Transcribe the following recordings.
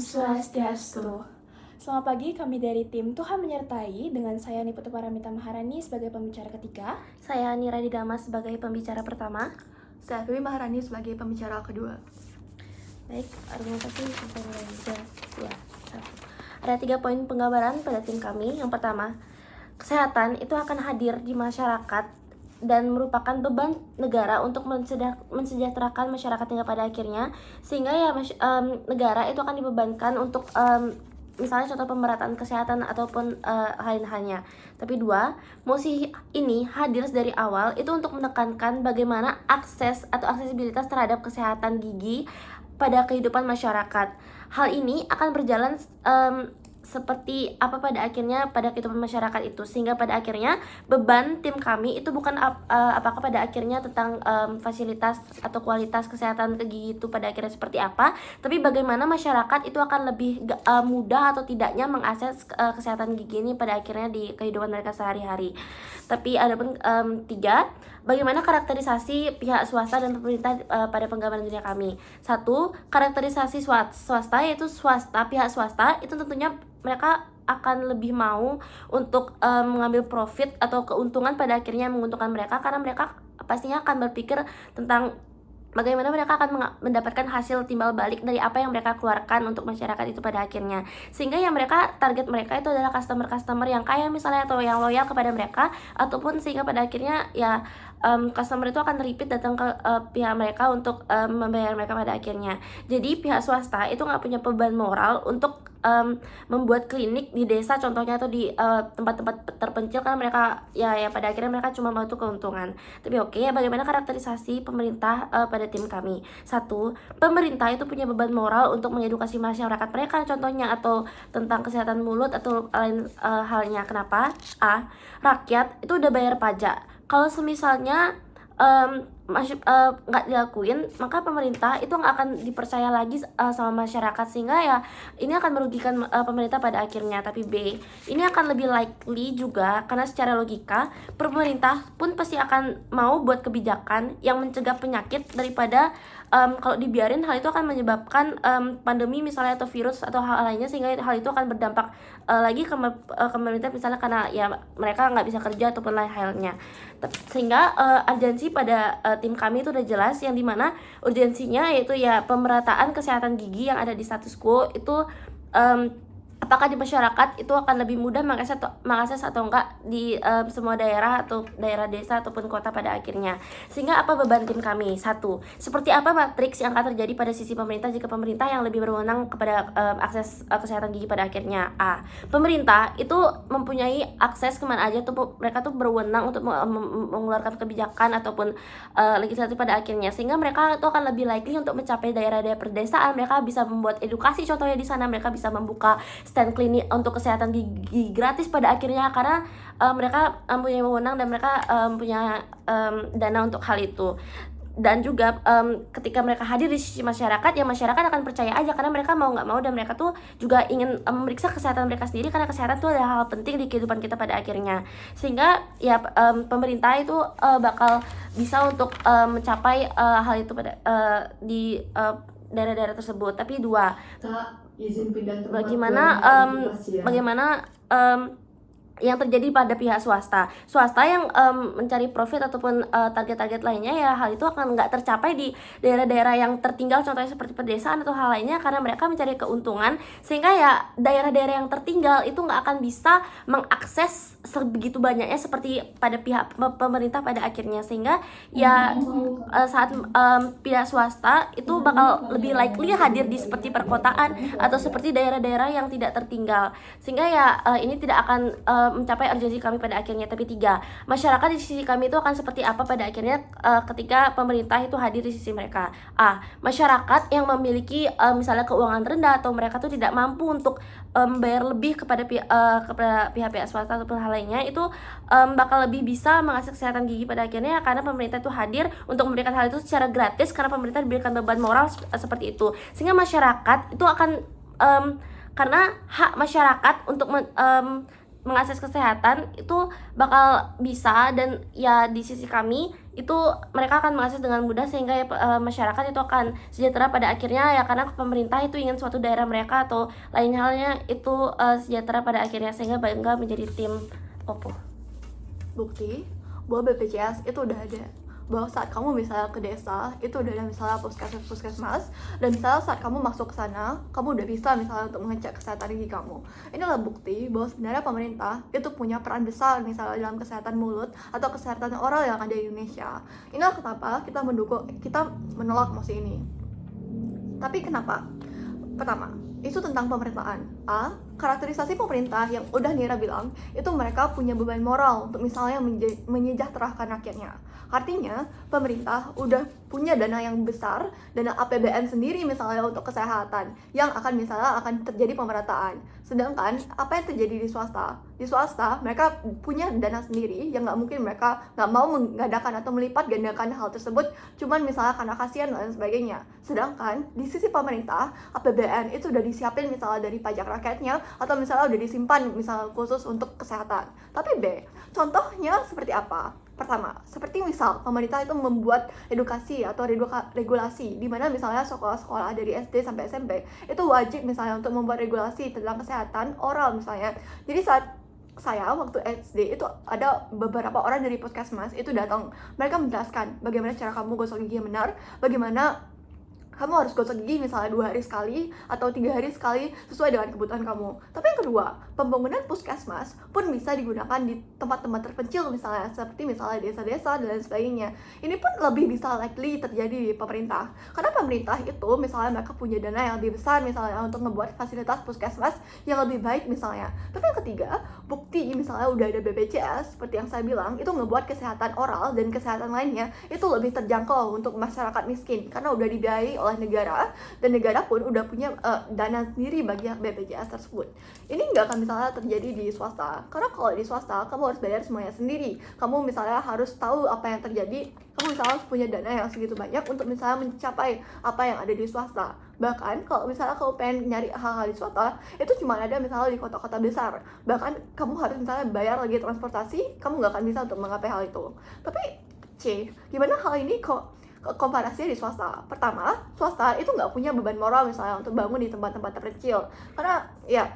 Swastiastu. Selamat pagi, kami dari tim Tuhan Menyertai dengan saya Niputu Paramita Maharani sebagai pembicara ketiga. Saya Nira Didama sebagai pembicara pertama. Saya Febi Maharani sebagai pembicara kedua. Baik, argumentasi selesai mulai. Ya, ada 3 poin penggambaran pada tim kami. Yang pertama, kesehatan itu akan hadir di masyarakat dan merupakan beban negara untuk mensejahterakan masyarakatnya pada akhirnya, sehingga ya negara itu akan dibebankan untuk misalnya contoh pemerataan kesehatan ataupun lain-lainnya. Tapi 2, mosi ini hadir dari awal itu untuk menekankan bagaimana akses atau aksesibilitas terhadap kesehatan gigi pada kehidupan masyarakat. Hal ini akan berjalan seperti apa pada akhirnya pada kehidupan masyarakat itu, sehingga pada akhirnya beban tim kami itu bukan apakah pada akhirnya tentang fasilitas atau kualitas kesehatan gigi itu pada akhirnya seperti apa, tapi bagaimana masyarakat itu akan lebih mudah atau tidaknya mengakses kesehatan gigi ini pada akhirnya di kehidupan mereka sehari-hari. Tapi ada pun 3, bagaimana karakterisasi pihak swasta dan pemerintah pada penggambaran dunia kami. 1, karakterisasi swasta, yaitu pihak swasta itu tentunya mereka akan lebih mau untuk mengambil profit atau keuntungan pada akhirnya menguntungkan mereka, karena mereka pastinya akan berpikir tentang bagaimana mereka akan mendapatkan hasil timbal balik dari apa yang mereka keluarkan untuk masyarakat itu pada akhirnya, sehingga yang target mereka itu adalah customer yang kaya misalnya, atau yang loyal kepada mereka, ataupun sehingga pada akhirnya ya customer itu akan repeat datang ke pihak mereka untuk membayar mereka pada akhirnya. Jadi pihak swasta itu nggak punya beban moral untuk membuat klinik di desa contohnya, atau di tempat-tempat terpencil, karena mereka ya pada akhirnya mereka cuma mau tuh keuntungan. Tapi bagaimana karakterisasi pemerintah pada tim kami. 1, pemerintah itu punya beban moral untuk mengedukasi masyarakat mereka contohnya, atau tentang kesehatan mulut atau lain halnya. Kenapa? A, rakyat itu udah bayar pajak. Kalau semisalnya nggak dilakuin, maka pemerintah itu nggak akan dipercaya lagi sama masyarakat, sehingga ya ini akan merugikan pemerintah pada akhirnya. Tapi B, ini akan lebih likely juga, karena secara logika pemerintah pun pasti akan mau buat kebijakan yang mencegah penyakit daripada kalau dibiarin hal itu akan menyebabkan pandemi misalnya, atau virus atau hal lainnya, sehingga hal itu akan berdampak lagi ke pemerintah misalnya, karena ya mereka nggak bisa kerja ataupun lain halnya. Sehingga urgensi pada tim kami itu udah jelas, yang dimana urgensinya yaitu ya pemerataan kesehatan gigi yang ada di status quo itu, apakah di masyarakat itu akan lebih mudah mengakses atau enggak di semua daerah atau daerah desa ataupun kota pada akhirnya. Sehingga apa beban tim kami? 1, seperti apa matriks yang akan terjadi pada sisi pemerintah jika pemerintah yang lebih berwenang kepada akses kesehatan gigi pada akhirnya. A, pemerintah itu mempunyai akses kemana aja tuh, mereka tuh berwenang untuk mengeluarkan kebijakan ataupun legislatif pada akhirnya, sehingga mereka itu akan lebih likely untuk mencapai daerah-daerah pedesaan. Mereka bisa membuat edukasi contohnya di sana, mereka bisa membuka stand klinik untuk kesehatan gigi gratis pada akhirnya, karena mereka punya wewenang dan mereka punya dana untuk hal itu. Dan juga ketika mereka hadir di sisi masyarakat, ya masyarakat akan percaya aja, karena mereka mau nggak mau dan mereka tuh juga ingin memeriksa kesehatan mereka sendiri, karena kesehatan tuh adalah hal penting di kehidupan kita pada akhirnya. Sehingga ya pemerintah itu bakal bisa untuk mencapai hal itu pada di daerah-daerah tersebut. Tapi 2, izin pindah tempat bagaimana yang terjadi pada pihak swasta yang mencari profit ataupun target-target lainnya, ya hal itu akan nggak tercapai di daerah-daerah yang tertinggal contohnya seperti pedesaan atau hal lainnya, karena mereka mencari keuntungan, sehingga ya daerah-daerah yang tertinggal itu nggak akan bisa mengakses sebegitu banyaknya seperti pada pihak pemerintah pada akhirnya. Sehingga ya saat pihak swasta itu bakal lebih likely hadir di seperti perkotaan atau seperti daerah-daerah yang tidak tertinggal, sehingga ya ini tidak akan mencapai urgensi kami pada akhirnya. Tapi 3, masyarakat di sisi kami itu akan seperti apa pada akhirnya ketika pemerintah itu hadir di sisi mereka. A, masyarakat yang memiliki misalnya keuangan rendah, atau mereka tuh tidak mampu untuk membayar lebih kepada pihak-pihak swasta ataupun hal lainnya, itu bakal lebih bisa mengakses kesehatan gigi pada akhirnya, karena pemerintah itu hadir untuk memberikan hal itu secara gratis, karena pemerintah diberikan beban moral seperti itu. Sehingga masyarakat itu akan karena hak masyarakat untuk mengakses kesehatan itu bakal bisa, dan ya di sisi kami itu mereka akan mengakses dengan mudah sehingga ya, masyarakat itu akan sejahtera pada akhirnya ya, karena pemerintah itu ingin suatu daerah mereka atau lain halnya itu sejahtera pada akhirnya, sehingga bangga menjadi tim Oppo. Bukti bahwa BPJS itu udah ada, bahwa saat kamu misalnya ke desa itu udah ada misalnya puskesmas, dan misalnya saat kamu masuk ke sana kamu udah bisa misalnya untuk mengecek kesehatan gigi kamu. Inilah bukti bahwa sebenarnya pemerintah itu punya peran besar misalnya dalam kesehatan mulut atau kesehatan oral yang ada di Indonesia. Inilah kenapa kita menolak mosi ini. Tapi kenapa? Pertama, isu tentang pemerintahan. Karakterisasi pemerintah yang udah Nira bilang, itu mereka punya beban moral untuk misalnya menyejahterakan rakyatnya. Artinya, pemerintah udah punya dana yang besar, dana APBN sendiri misalnya untuk kesehatan, yang akan terjadi pemerataan. Sedangkan, apa yang terjadi di swasta? Di swasta, mereka punya dana sendiri, yang nggak mungkin mereka nggak mau mengadakan atau melipat gandakan hal tersebut, cuman misalnya karena kasihan dan sebagainya. Sedangkan, di sisi pemerintah, APBN itu udah disiapin misalnya dari pajak rakyatnya, atau misalnya udah disimpan misalnya khusus untuk kesehatan. Tapi B, contohnya seperti apa? Pertama, seperti misal pemerintah itu membuat edukasi atau regulasi di mana misalnya sekolah-sekolah dari SD sampai SMP itu wajib misalnya untuk membuat regulasi tentang kesehatan oral misalnya. Jadi saat saya waktu SD itu ada beberapa orang dari puskesmas itu datang, mereka menjelaskan bagaimana cara kamu gosok gigi yang benar, bagaimana kamu harus gosok gigi misalnya 2 hari sekali atau 3 hari sekali sesuai dengan kebutuhan kamu. Tapi yang kedua, pembangunan puskesmas pun bisa digunakan di tempat-tempat terpencil misalnya, seperti misalnya desa-desa dan lain sebagainya. Ini pun lebih bisa likely terjadi di pemerintah, karena pemerintah itu misalnya mereka punya dana yang lebih besar misalnya untuk membuat fasilitas puskesmas yang lebih baik misalnya. Tapi yang ketiga, bukti misalnya udah ada BPJS seperti yang saya bilang, itu ngebuat kesehatan oral dan kesehatan lainnya itu lebih terjangkau untuk masyarakat miskin karena udah dibiayai oleh negara, dan negara pun udah punya dana sendiri bagi BPJS tersebut. Ini nggak akan misalnya terjadi di swasta, karena kalau di swasta kamu harus bayar semuanya sendiri. Kamu misalnya harus tahu apa yang terjadi, kamu misalnya harus punya dana yang segitu banyak untuk misalnya mencapai apa yang ada di swasta. Bahkan kalau misalnya kamu pengen nyari hal-hal di swasta, itu cuma ada misalnya di kota-kota besar. Bahkan kamu harus misalnya bayar lagi transportasi, kamu nggak akan bisa untuk menggapai hal itu. Tapi gimana hal ini kok komparasinya di swasta? Pertama, swasta itu nggak punya beban moral misalnya untuk bangun di tempat-tempat terpencil, karena ya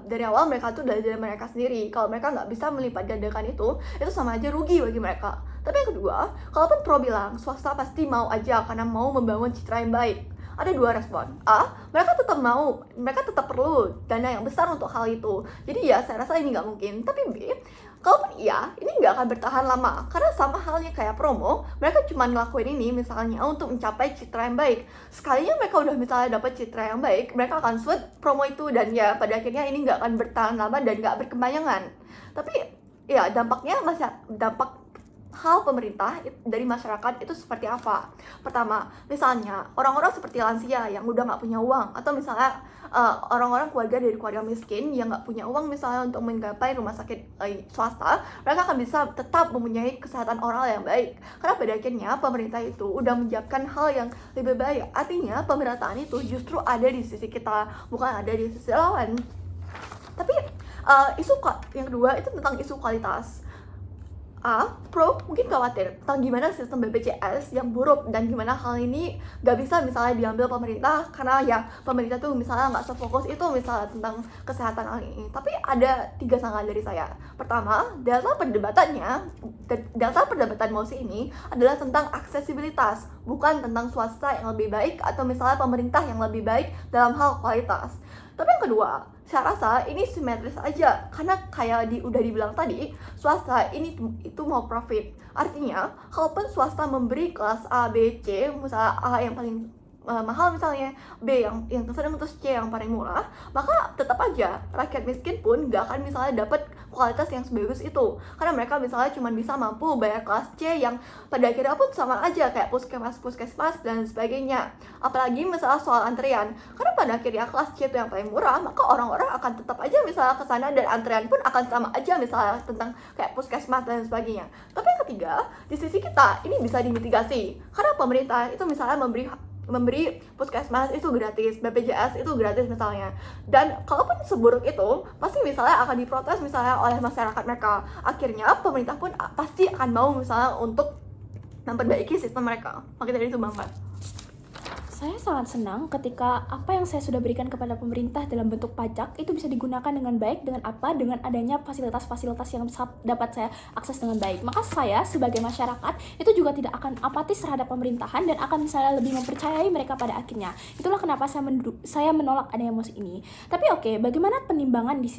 dari awal mereka tuh dari mereka sendiri. Kalau mereka nggak bisa melipat gandakan itu sama aja rugi bagi mereka. Tapi yang kedua, kalaupun pro bilang swasta pasti mau aja karena mau membangun citra yang baik, ada 2 respon. Mereka tetap perlu dana yang besar untuk hal itu. Jadi ya saya rasa ini nggak mungkin. Tapi B, kalaupun iya, ini nggak akan bertahan lama. Karena sama halnya kayak promo, mereka cuma ngelakuin ini misalnya untuk mencapai citra yang baik. Sekalinya mereka udah misalnya dapat citra yang baik, mereka akan switch promo itu, dan ya pada akhirnya ini nggak akan bertahan lama dan nggak berkepanjangan. Tapi ya dampak hal pemerintah dari masyarakat itu seperti apa? Pertama, misalnya orang-orang seperti lansia yang udah nggak punya uang, atau misalnya orang-orang keluarga dari keluarga miskin yang nggak punya uang misalnya untuk menggapai rumah sakit swasta, mereka akan bisa tetap mempunyai kesehatan oral yang baik. Karena pada akhirnya pemerintah itu udah menyiapkan hal yang lebih baik. Artinya pemerataan itu justru ada di sisi kita, bukan ada di sisi lawan. Tapi isu yang kedua itu tentang isu kualitas. Pro mungkin khawatir tentang gimana sistem BPJS yang buruk dan gimana hal ini gak bisa misalnya diambil pemerintah, karena ya pemerintah tuh misalnya gak sefokus itu misalnya tentang kesehatan hal ini. Tapi ada 3 sangat dari saya. Pertama, data perdebatan mosi ini adalah tentang aksesibilitas, bukan tentang swasta yang lebih baik atau misalnya pemerintah yang lebih baik dalam hal kualitas. Tapi yang kedua, saya rasa ini simetris aja, karena kayak udah dibilang tadi, swasta itu mau profit. Artinya, kalaupun swasta memberi kelas A, B, C, misalnya A yang paling mahal misalnya, B yang tersedang, terus C yang paling murah, maka tetap aja rakyat miskin pun gak akan misalnya dapat kualitas yang sebagus itu, karena mereka misalnya cuma bisa mampu bayar kelas C yang pada akhirnya pun sama aja kayak puskesmas dan sebagainya. Apalagi misalnya soal antrian, karena pada akhirnya kelas C itu yang paling murah, maka orang-orang akan tetap aja misalnya ke sana, dan antrian pun akan sama aja misalnya tentang kayak puskesmas dan sebagainya. Tapi yang ketiga, di sisi kita ini bisa dimitigasi, karena pemerintah itu misalnya memberi memberi puskesmas itu gratis, BPJS itu gratis misalnya. Dan kalaupun seburuk itu, pasti misalnya akan diprotes misalnya oleh masyarakat mereka. Akhirnya pemerintah pun pasti akan mau misalnya untuk memperbaiki sistem mereka. Maka dari itu bangga. Saya sangat senang ketika apa yang saya sudah berikan kepada pemerintah dalam bentuk pajak itu bisa digunakan dengan baik. Dengan apa? Dengan adanya fasilitas-fasilitas yang dapat saya akses dengan baik. Maka saya sebagai masyarakat itu juga tidak akan apatis terhadap pemerintahan dan akan misalnya lebih mempercayai mereka pada akhirnya. Itulah kenapa saya menolak adanya MOS ini. Tapi oke, bagaimana penimbangan di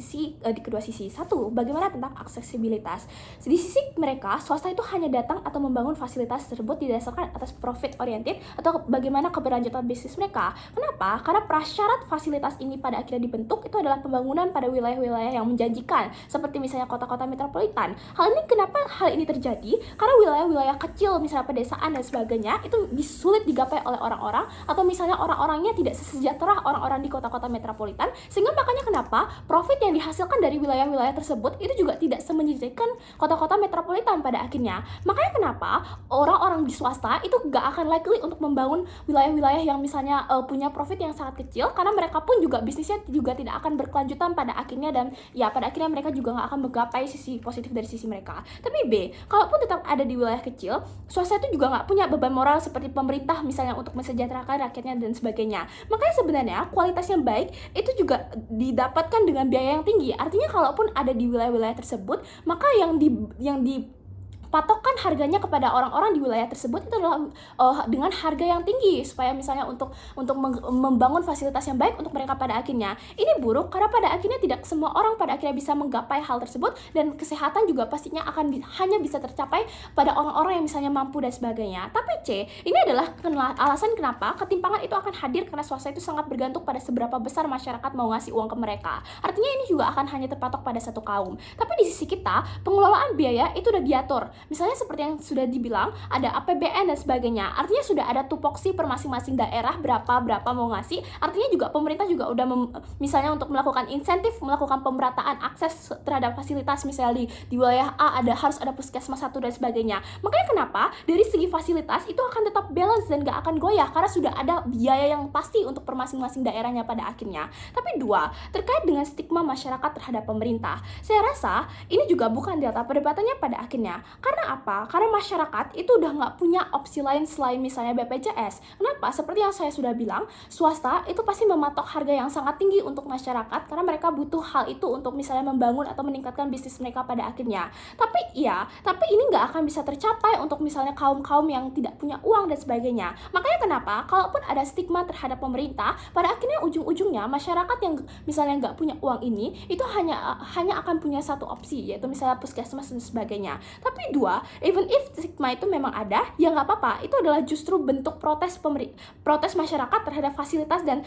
kedua sisi? Satu, bagaimana tentang aksesibilitas? Di sisi mereka, swasta itu hanya datang atau membangun fasilitas tersebut didasarkan atas profit oriented atau bagaimana keberlanjutan bisnis mereka. Kenapa? Karena prasyarat fasilitas ini pada akhirnya dibentuk itu adalah pembangunan pada wilayah-wilayah yang menjanjikan, seperti misalnya kota-kota metropolitan. Kenapa hal ini terjadi? Karena wilayah-wilayah kecil, misalnya pedesaan dan sebagainya, itu sulit digapai oleh orang-orang, atau misalnya orang-orangnya tidak sesejahtera orang-orang di kota-kota metropolitan, sehingga makanya kenapa profit yang dihasilkan dari wilayah-wilayah tersebut itu juga tidak semenjanjikan kota-kota metropolitan pada akhirnya. Makanya kenapa orang-orang di swasta itu gak akan likely untuk membangun wilayah-wilayah yang misalnya punya profit yang sangat kecil, karena mereka pun juga bisnisnya juga tidak akan berkelanjutan pada akhirnya, dan ya pada akhirnya mereka juga nggak akan menggapai sisi positif dari sisi mereka. Tapi B, kalaupun tetap ada di wilayah kecil, swasta itu juga nggak punya beban moral seperti pemerintah misalnya untuk mensejahterakan rakyatnya dan sebagainya. Makanya sebenarnya kualitas yang baik itu juga didapatkan dengan biaya yang tinggi. Artinya kalaupun ada di wilayah-wilayah tersebut, maka yang patokan harganya kepada orang-orang di wilayah tersebut itu adalah dengan harga yang tinggi, supaya misalnya untuk membangun fasilitas yang baik untuk mereka pada akhirnya. Ini buruk karena pada akhirnya tidak semua orang pada akhirnya bisa menggapai hal tersebut, dan kesehatan juga pastinya akan hanya bisa tercapai pada orang-orang yang misalnya mampu dan sebagainya. Tapi C, ini adalah alasan kenapa ketimpangan itu akan hadir, karena swasta itu sangat bergantung pada seberapa besar masyarakat mau ngasih uang ke mereka. Artinya ini juga akan hanya terpatok pada satu kaum. Tapi di sisi kita, pengelolaan biaya itu udah diatur. Misalnya seperti yang sudah dibilang, ada APBN dan sebagainya. Artinya sudah ada tupoksi per masing-masing daerah berapa mau ngasih. Artinya juga pemerintah juga udah misalnya untuk melakukan insentif, melakukan pemerataan akses terhadap fasilitas, misalnya di wilayah A harus ada puskesmas 1 dan sebagainya. Makanya kenapa dari segi fasilitas itu akan tetap balance dan gak akan goyah, karena sudah ada biaya yang pasti untuk per masing-masing daerahnya pada akhirnya. Tapi 2, terkait dengan stigma masyarakat terhadap pemerintah. Saya rasa ini juga bukan delta perdebatannya pada akhirnya. Karena apa? Karena masyarakat itu udah nggak punya opsi lain selain misalnya BPJS. Kenapa? Seperti yang saya sudah bilang, swasta itu pasti mematok harga yang sangat tinggi untuk masyarakat, karena mereka butuh hal itu untuk misalnya membangun atau meningkatkan bisnis mereka pada akhirnya. Tapi ini nggak akan bisa tercapai untuk misalnya kaum-kaum yang tidak punya uang dan sebagainya. Makanya kenapa? Kalaupun ada stigma terhadap pemerintah, pada akhirnya ujung-ujungnya masyarakat yang misalnya nggak punya uang ini, itu hanya akan punya satu opsi, yaitu misalnya puskesmas dan sebagainya. Tapi 2, even if stigma itu memang ada, ya nggak apa-apa. Itu adalah justru bentuk protes masyarakat terhadap fasilitas dan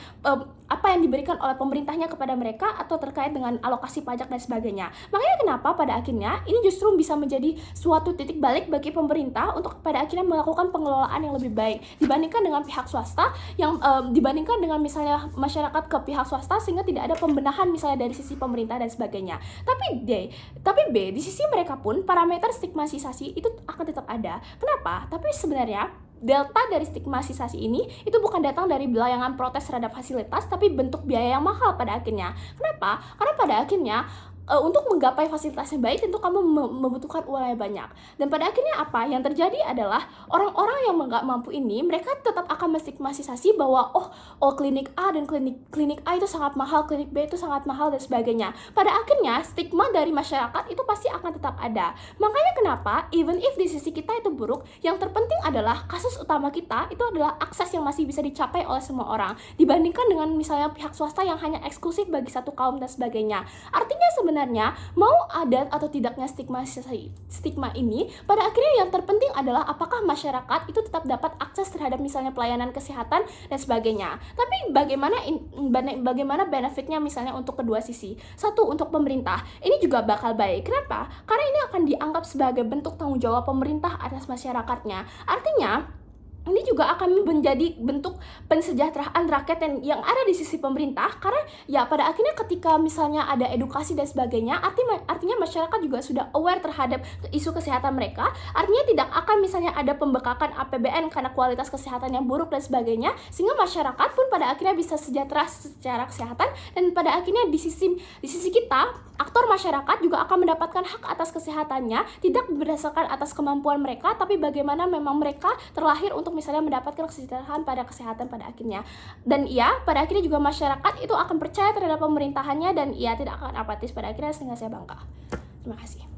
apa yang diberikan oleh pemerintahnya kepada mereka, atau terkait dengan alokasi pajak dan sebagainya. Makanya kenapa pada akhirnya ini justru bisa menjadi suatu titik balik bagi pemerintah untuk pada akhirnya melakukan pengelolaan yang lebih baik dibandingkan dengan pihak swasta, yang dibandingkan dengan misalnya masyarakat ke pihak swasta, sehingga tidak ada pembenahan misalnya dari sisi pemerintah dan sebagainya. Tapi B, di sisi mereka pun parameter stigmatisasi itu akan tetap ada. Kenapa? Tapi sebenarnya delta dari stigmatisasi ini itu bukan datang dari belayangan protes terhadap fasilitas, tapi bentuk biaya yang mahal pada akhirnya. Kenapa? Karena pada akhirnya untuk menggapai fasilitas yang baik tentu kamu membutuhkan uang yang banyak. Dan pada akhirnya apa yang terjadi adalah orang-orang yang nggak mampu ini, mereka tetap akan menstigmatisasi bahwa klinik A dan klinik A itu sangat mahal, klinik B itu sangat mahal dan sebagainya. Pada akhirnya stigma dari masyarakat itu pasti akan tetap ada. Makanya kenapa even if di sisi kita itu buruk, yang terpenting adalah kasus utama kita itu adalah akses yang masih bisa dicapai oleh semua orang, dibandingkan dengan misalnya pihak swasta yang hanya eksklusif bagi satu kaum dan sebagainya. Artinya sebenarnya mau ada atau tidaknya stigma ini, pada akhirnya yang terpenting adalah apakah masyarakat itu tetap dapat akses terhadap misalnya pelayanan kesehatan dan sebagainya. Tapi bagaimana benefitnya misalnya untuk kedua sisi? Satu, untuk pemerintah ini juga bakal baik. Kenapa? Karena ini akan dianggap sebagai bentuk tanggung jawab pemerintah atas masyarakatnya. Artinya ini juga akan menjadi bentuk pensejahteraan rakyat yang ada di sisi pemerintah, karena ya pada akhirnya ketika misalnya ada edukasi dan sebagainya, artinya masyarakat juga sudah aware terhadap isu kesehatan mereka, artinya tidak akan misalnya ada pembekakan APBN karena kualitas kesehatan yang buruk dan sebagainya, sehingga masyarakat pun pada akhirnya bisa sejahtera secara kesehatan, dan pada akhirnya di sisi kita, aktor masyarakat juga akan mendapatkan hak atas kesehatannya, tidak berdasarkan atas kemampuan mereka, tapi bagaimana memang mereka terlahir untuk misalnya mendapatkan kesejahteraan pada kesehatan pada akhirnya. Dan pada akhirnya juga masyarakat itu akan percaya terhadap pemerintahannya, dan tidak akan apatis pada akhirnya, sehingga saya bangga. Terima kasih.